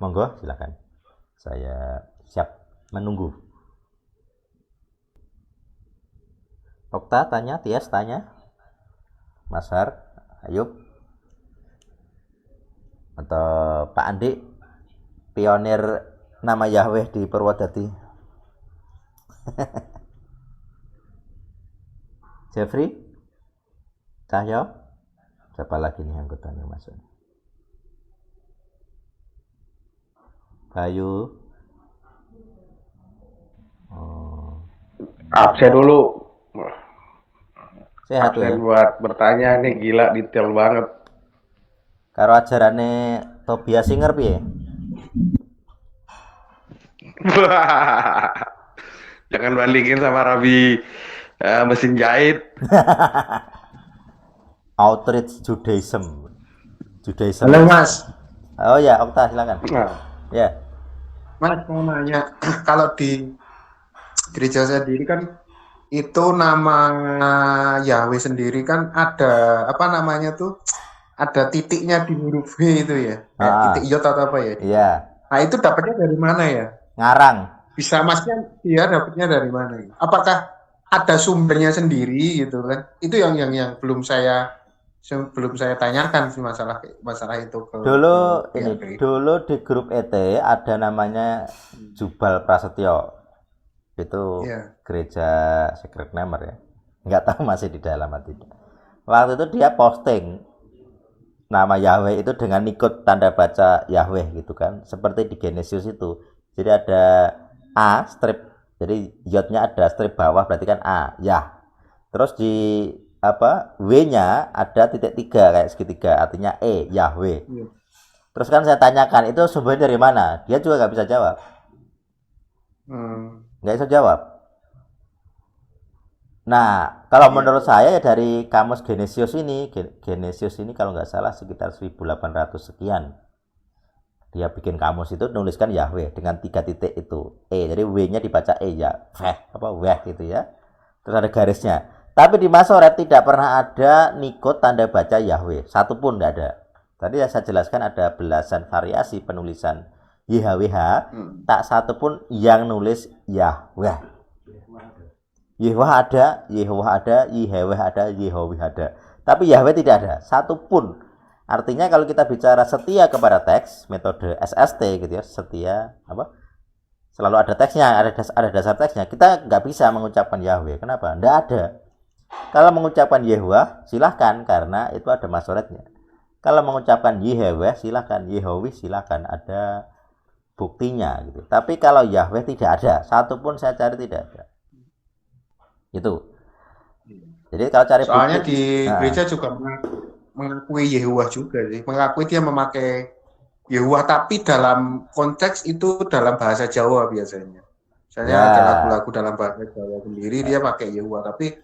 Monggo, silakan. Saya siap menunggu. Okta tanya, Tias tanya, Mas Har, Ayub, atau Pak Andi, pionir nama Yahweh di Purwodadi. Jeffrey, Cahyo, siapa lagi nih anggotanya masuk? Bayu. Oh. Absen dulu. Sehat Absen ya. buat bertanya nih, gila detail banget. Karo ajarane Tobias Singer piye? Jangan bandingin sama Rabi mesin jahit. Outreach Judaism. Halo Mas. Oh ya, Okta silakan. Nah, Ya. Mas mau nanya, kalau di gereja sendiri kan itu nama Yahweh sendiri kan ada apa namanya tuh? Ada titiknya di huruf V itu ya, kayak titik yod atau apa ya? Iya. Nah itu dapatnya dari mana ya? Ngarang. Bisa Masnya, iya dapatnya dari mana? Ya? Apakah ada sumbernya sendiri gitu kan? Itu yang belum saya tanyakan sih masalah itu ke Dulu di grup ET ada namanya Jubal Prasetyo. Itu gereja Secret Namer ya. Nggak tahu masih di dalam atau tidak. Waktu itu dia posting nama Yahweh itu dengan ikut tanda baca Yahweh gitu kan, seperti di Genesius itu. Jadi ada A strip, jadi yodnya ada strip bawah berarti kan A, Yah. Terus di W-nya ada titik 3 kayak segitiga, artinya Yahweh. Terus kan saya tanyakan itu sumbernya dari mana, dia juga nggak bisa jawab. Nggak bisa jawab. Nah, kalau menurut saya ya dari kamus Genesius ini kalau nggak salah sekitar 1800 sekian. Dia bikin kamus itu nuliskan Yahweh dengan 3 titik itu. Jadi W-nya dibaca ya. Weh gitu ya. Terus ada garisnya. Tapi di Masoret tidak pernah ada nikot tanda baca Yahweh. Satu pun tidak ada. Tadi yang saya jelaskan ada belasan variasi penulisan YHWH. Tak satu pun yang nulis Yahweh. Yehovah ada, Yahweh ada, Yehowih ada. Tapi Yahweh tidak ada, satu pun. Artinya kalau kita bicara setia kepada teks, metode SST gitu ya, setia selalu ada teksnya, ada dasar teksnya. Kita nggak bisa mengucapkan Yahweh. Kenapa? Nggak ada. Kalau mengucapkan Yehovah, silahkan karena itu ada masoretnya. Kalau mengucapkan Yehweh, silahkan. Yehowih, silahkan. Ada buktinya gitu. Tapi kalau Yahweh tidak ada, satu pun saya cari tidak ada. Itu. Jadi kalau cari soalnya bukti, di gereja juga mengakui Yehuwah juga sih, mengakui dia memakai Yehuwah, tapi dalam konteks itu dalam bahasa Jawa biasanya. Misalnya ada lagu-lagu dalam bahasa Jawa sendiri dia pakai Yehuwah, tapi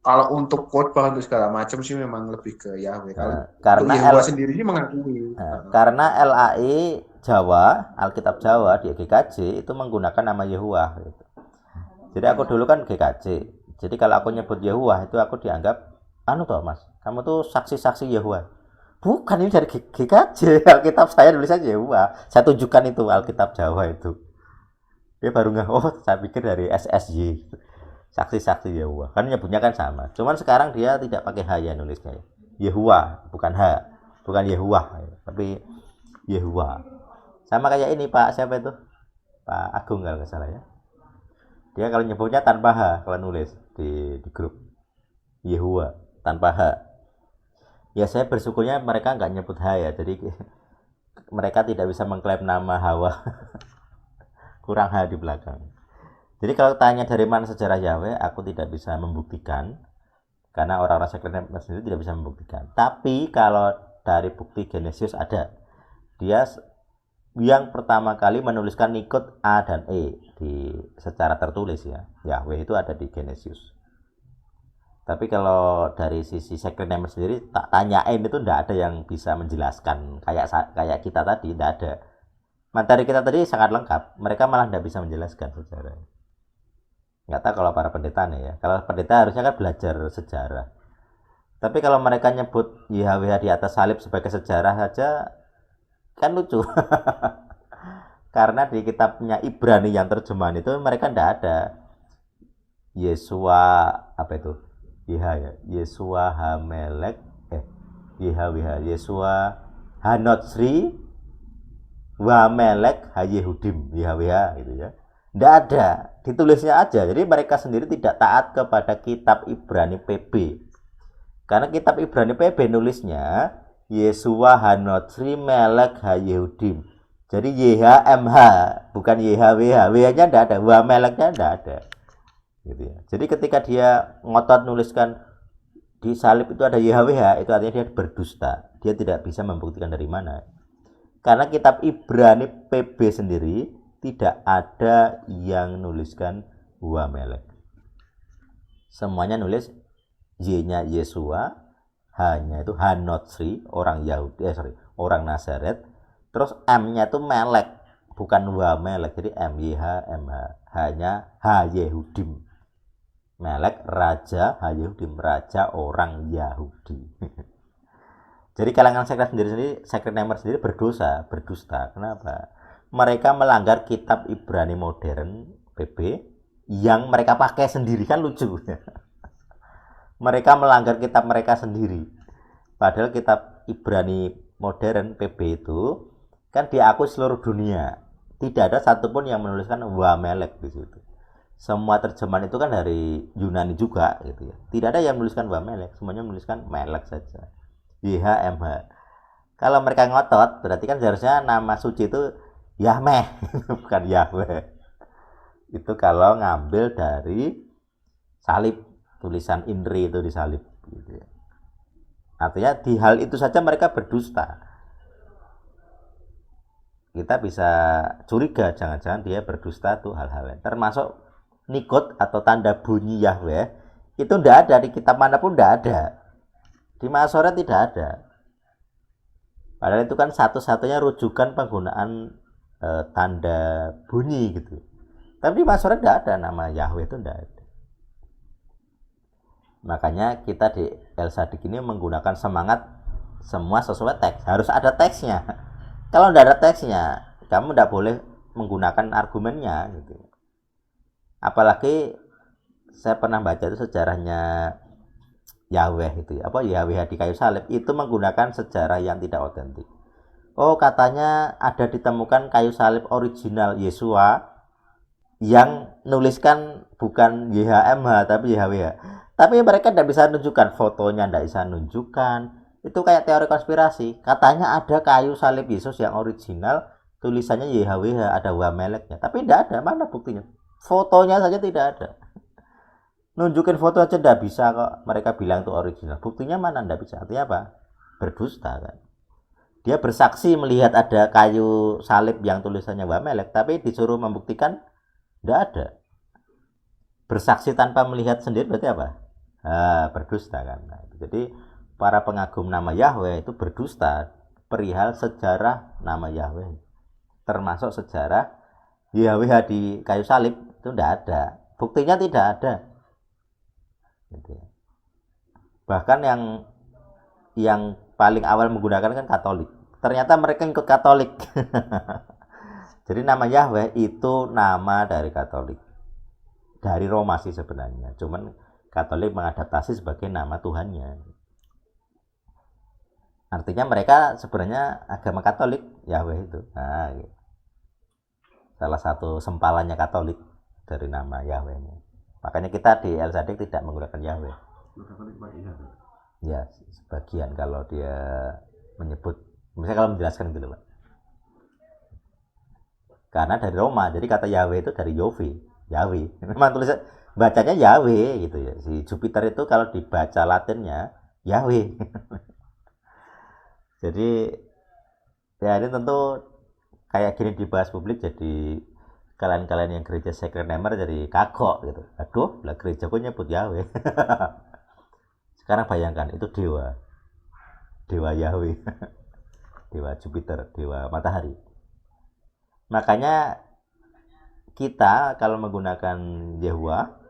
kalau untuk khotbah untuk segala macam sih memang lebih ke Yahweh. Karena Yehuwah sendiri sih mengakui. Karena LAI Jawa, Alkitab Jawa di GKJ itu menggunakan nama Yehuwah gitu. Jadi aku dulu kan GKJ. Jadi kalau aku nyebut Yehuwah itu aku dianggap toh Mas, kamu tuh saksi-saksi Yehuwah. Bukan, ini dari GKJ. Alkitab saya tulisannya Yehuwah. Saya tunjukkan itu Alkitab Jawa itu. Dia baru saya pikir dari SSY. Saksi-saksi Yehuwah. Kan nyebutnya kan sama. Cuman sekarang dia tidak pakai H ya nulisnya. Yehuwah, bukan H. Bukan Yehuwah, tapi Yehuwah. Sama kayak ini Pak, siapa itu? Pak Agung kalau nggak salah ya. Dia kalau nyebutnya tanpa H kalau nulis di grup Yehuwah tanpa H. Ya saya bersyukurnya mereka nggak nyebut H ya, jadi mereka tidak bisa mengklaim nama Hawa. Kurang H di belakang. Jadi kalau tanya dari mana sejarah Yahweh, aku tidak bisa membuktikan karena orang-orang sekretariat sendiri tidak bisa membuktikan. Tapi kalau dari bukti Genesius ada, dia yang pertama kali menuliskan nikot A dan E secara tertulis ya. Yahweh itu ada di Genesius. Tapi kalau dari sisi secret name sendiri tak tanyain itu tidak ada yang bisa menjelaskan kayak kita tadi, tidak ada. Materi kita tadi sangat lengkap, mereka malah tidak bisa menjelaskan sejarah. Nggak tahu kalau para pendeta nih ya. Kalau pendeta harusnya kan belajar sejarah. Tapi kalau mereka nyebut Yahweh di atas salib sebagai sejarah saja kan lucu. Karena di kitabnya Ibrani yang terjemahan itu mereka tidak ada Yesua apa itu? Yesua Hamelek YHWH Yesua Hanotsri Wamelek Hayehudim YHWH gitu ya. Tidak ada, ditulisnya aja. Jadi mereka sendiri tidak taat kepada kitab Ibrani PB. Karena kitab Ibrani PB nulisnya Yesua Hanotsri Melek Hayehudim. Jadi YHMH bukan YHWH. W-nya tidak ada, Wameleknya tidak ada. Gitu ya. Jadi ketika dia ngotot nuliskan di salib itu ada YHWH, itu artinya dia berdusta. Dia tidak bisa membuktikan dari mana. Karena kitab Ibrani PB sendiri tidak ada yang nuliskan Wamelek. Semuanya nulis Y-nya Yesua, H-nya itu Hanotsri, orang Yahudi, orang Nazaret. Terus M-nya itu Melek, bukan Wamelek. Jadi M-Y-H-M-H. H-nya Hayehudim. Melek raja, Hayehudim raja orang Yahudi. Jadi kalangan sekret Nemer sendiri berdusta. Kenapa? Mereka melanggar kitab Ibrani modern PB yang mereka pakai sendiri, kan lucu. Mereka melanggar kitab mereka sendiri. Padahal kitab Ibrani modern PB itu kan diakui seluruh dunia. Tidak ada satupun yang menuliskan Wamelek di situ. Semua terjemahan itu kan dari Yunani juga gitu ya. Tidak ada yang menuliskan Wamelek, semuanya menuliskan Melek saja. YHMH. Kalau mereka ngotot, berarti kan seharusnya nama suci itu Yahmeh, bukan Yahweh. Itu kalau ngambil dari salib, tulisan Inri itu di salib gitu ya. Artinya di hal itu saja mereka berdusta. Kita bisa curiga jangan-jangan dia berdusta tuh hal-hal lain. Termasuk nikot atau tanda bunyi Yahweh itu tidak ada di kitab manapun, tidak ada. Di Masoret tidak ada. Padahal itu kan satu-satunya rujukan penggunaan tanda bunyi gitu. Tapi di Masoret tidak ada nama Yahweh, itu tidak ada. Makanya kita di El Sadik ini menggunakan semangat semua sesuai teks. Harus ada teksnya. Kalau tidak ada teksnya, kamu tidak boleh menggunakan argumennya gitu. Apalagi saya pernah baca itu sejarahnya Yahweh itu ya, Yahweh di kayu salib itu menggunakan sejarah yang tidak otentik. Oh, katanya ada ditemukan kayu salib original Yesua yang nuliskan bukan YHMH tapi YHWH. Tapi mereka tidak bisa menunjukkan fotonya, tidak bisa menunjukkan. Itu kayak teori konspirasi. Katanya ada kayu salib Yesus yang original, tulisannya YHWH, ada Wameleknya. Tapi tidak ada, mana buktinya? Fotonya saja tidak ada. Nunjukin foto aja tidak bisa kok. Mereka bilang itu original. Buktinya mana? Tidak bisa. Artinya apa? Berdusta kan. Dia bersaksi melihat ada kayu salib yang tulisannya Wamelek, tapi disuruh membuktikan tidak ada. Bersaksi tanpa melihat sendiri berarti apa? Berdusta kan. Nah, jadi para pengagum nama Yahweh itu berdusta perihal sejarah nama Yahweh. Termasuk sejarah Yahweh di kayu salib itu tidak ada. Buktinya tidak ada. Gitu. Bahkan yang paling awal menggunakan kan Katolik. Ternyata mereka ikut Katolik. Jadi nama Yahweh itu nama dari Katolik. Dari Roma sih sebenarnya. Cuman Katolik mengadaptasi sebagai nama Tuhannya. Artinya mereka sebenarnya agama Katolik, Yahweh itu. Nah, gitu. Salah satu sempalannya Katolik dari nama Yahwehnya. Makanya kita di El Sadik tidak menggunakan Yahweh. Ya, sebagian kalau dia menyebut, misalnya kalau menjelaskan gitu Pak. Karena dari Roma, jadi kata Yahweh itu dari Yahweh. Memang tulisan bacanya Yahweh gitu ya. Si Jupiter itu kalau dibaca Latinnya Yahweh. Jadi ya ini tentu kayak gini dibahas publik, jadi kalian-kalian yang gereja Secret Nemer jadi kagok gitu. Aduh, lah gereja kok nyebut Yahweh. Sekarang bayangkan itu dewa Yahweh, dewa Jupiter, dewa matahari. Makanya kita kalau menggunakan Yehuwa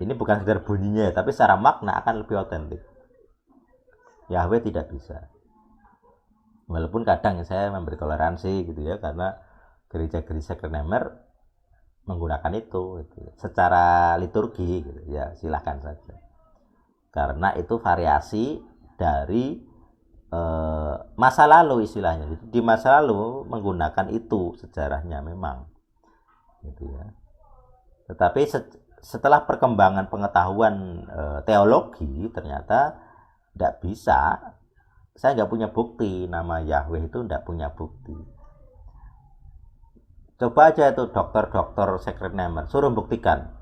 ini bukan sekedar bunyinya, tapi secara makna akan lebih otentik. Yahweh tidak bisa. Walaupun kadang saya memberi toleransi gitu ya, karena gereja-gereja Kremer menggunakan itu gitu. Secara liturgi gitu. Ya silahkan saja, karena itu variasi dari masa lalu istilahnya. Di masa lalu menggunakan itu sejarahnya memang gitu ya. Tetapi setelah perkembangan pengetahuan teologi ternyata tidak bisa. Saya nggak punya bukti nama Yahweh itu, nggak punya bukti. Coba aja itu dokter-dokter Secret Namer suruh buktikan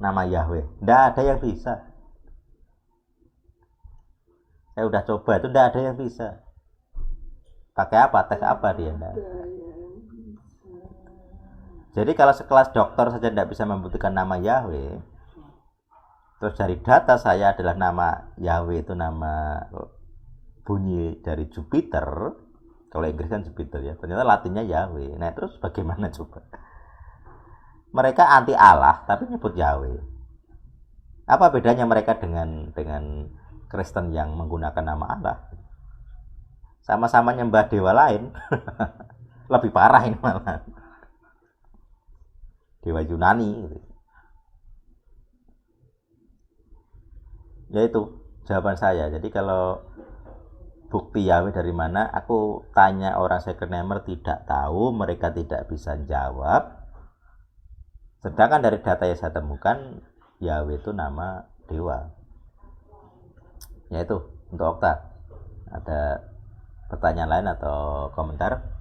nama Yahweh, nggak ada yang bisa. Saya udah coba itu nggak ada yang bisa. Pakai apa? Tes apa dia? Nggak. Jadi kalau sekelas dokter saja tidak bisa membuktikan nama Yahweh, terus dari data saya adalah nama Yahweh itu nama bunyi dari Jupiter, kalau Inggris kan Jupiter ya, ternyata Latinnya Yahweh. Nah terus bagaimana coba? Mereka anti Allah tapi nyebut Yahweh. Apa bedanya mereka dengan Kristen yang menggunakan nama Allah? Sama-sama nyembah dewa lain. Lebih parah ini malah. Dewa Yunani gitu. Ya itu jawaban saya. Jadi kalau bukti Yahweh dari mana, aku tanya orang Secret Namer tidak tahu, mereka tidak bisa jawab. Sedangkan dari data yang saya temukan, Yahweh itu nama dewa. Ya itu untuk Okta. Ada pertanyaan lain atau komentar?